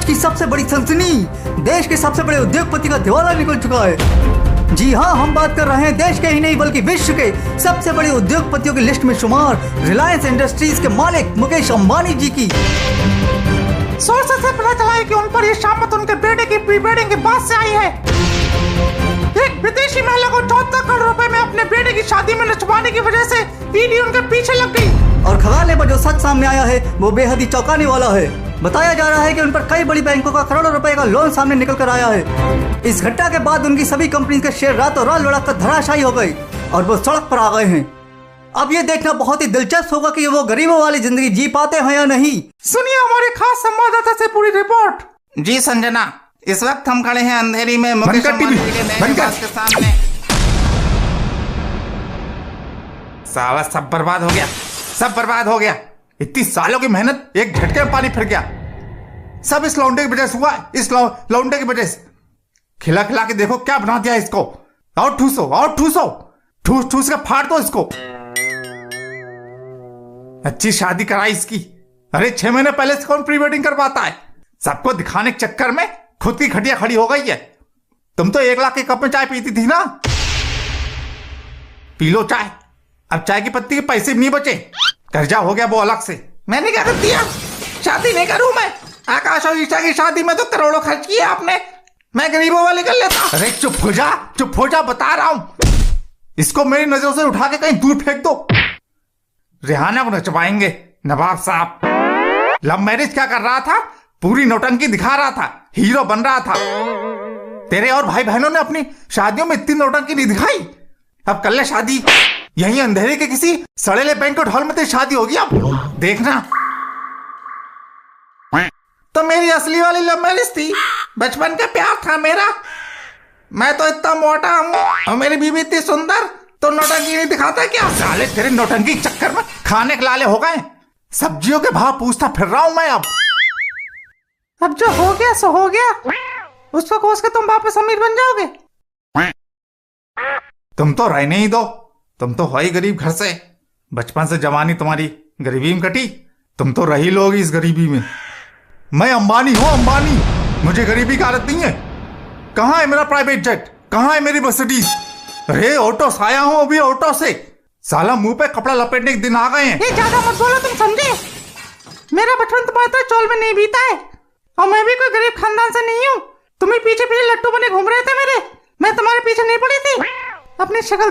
की सबसे बड़ी सनसनी, देश के सबसे बड़े उद्योगपति का दिवाला निकल चुका है। जी हाँ, हम बात कर रहे हैं देश के ही नहीं बल्कि विश्व के सबसे बड़े उद्योगपतियों की लिस्ट में शुमार रिलायंस इंडस्ट्रीज के मालिक मुकेश अंबानी जी की। सोर्सेस से पता चला है कि उन पर ये शामत उनके बेटे की प्री वेडिंग के बाद से आई है। एक विदेशी महिला को 14 करोड़ रुपए में अपने बेटे की शादी में नचवाने की वजह से ईडी उनके पीछे लग गई। और खगाले पर जो सच सामने आया है वो बेहद ही चौंकाने वाला है। बताया जा रहा है कि उन पर कई बड़ी बैंकों का करोड़ों रुपए का लोन सामने निकल कर आया है। इस घटना के बाद उनकी सभी कंपनी के शेयर रातों रात लुढ़क कर धराशायी हो गई और वो सड़क पर आ गए हैं। अब ये देखना बहुत ही दिलचस्प होगा कि वो गरीबों वाली जिंदगी जी पाते हैं या नहीं। सुनिए हमारे खास संवाददाता से पूरी रिपोर्ट। जी संजना, इस वक्त हम खड़े हैं अंधेरी में मुकेश अंबानी के नए निवास के सामने। साला सब बर्बाद हो गया, सब बर्बाद हो गया। इतनी सालों की मेहनत एक झटके में पानी फिर गया। सब इस लौंडे की वजह से हुआ, इस लौंडे की वजह से। खिला खिला के देखो क्या बना दिया इसको। और ठूसो, और ठूसो, ठूस ठूस के फाड़ दो इसको। अच्छी शादी कराई इसकी। अरे 6 महीने पहले से कौन प्री वेडिंग करवाता है? सबको दिखाने के चक्कर में खुद की खटिया खड़ी हो गई है। तुम तो 1 लाख के कप में चाय पीती थी ना, पी लो चाय। अब चाय की पत्ती के पैसे भी नहीं बचे, कर्जा हो गया वो अलग से। मैंने क्या कर दिया? शादी नहीं करूं मैं। आकाश और ईशा की शादी में तो करोड़ों खर्च किए आपने, मैं गरीबों वाली कर लेता। अरे चुप हो जा, चुप हो जा, बता रहा हूं। इसको मेरी नजरों से उठा के कहीं दूर फेंक दो। रिहाना को नचवाएंगे नवाब साहब। लव मैरिज क्या कर रहा था? पूरी नौटंकी दिखा रहा था, हीरो बन रहा था। तेरे और भाई बहनों ने अपनी शादियों में इतनी नौटंकी नहीं दिखाई। अब कर ले शादी यहीं अंधेरे के किसी सड़ेले बैंक्वेट हॉल में तेरी शादी होगी। अब देखना। तो मेरी असली वाली लव मैरिज थी, बचपन का प्यार था मेरा। मैं तो इतना मोटा हूं और मेरी बीवी इतनी सुंदर, तो नौटंकी नहीं दिखाता क्या? साले तेरे नौटंकी के चक्कर में खाने के लाले हो गए। सब्जियों के भाव पूछता फिर रहा हूं मैं। अब जो हो गया सो हो गया, उसको कोस के तुम वापस अमीर बन जाओगे। तुम तो रहने ही दो, तुम तो हो ही गरीब घर से। बचपन से जवानी तुम्हारी गरीबी में कटी, तुम तो रही लोगी इस गरीबी में। मैं अंबानी हूं, अंबानी। मुझे गरीबी की आदत नहीं है। कहां है मेरा प्राइवेट जेट? कहां है मेरी मर्सिडीज? अरे ऑटो से आया हूं अभी, ऑटो से। साला मुंह पे कपड़ा लपेटने के दिन आ गए हैं। ये ज्यादा मत बोलो, तुम समझे? मेरा बचपन तुम्हारे तरह चौल में नहीं बीता है और मैं भी कोई गरीब खानदान से नहीं हूँ। तुम ही पीछे पीछे लट्टू बने घूम रहे थे मेरे, मैं तुम्हारे पीछे नहीं पड़ी थी। अपनी शक्ल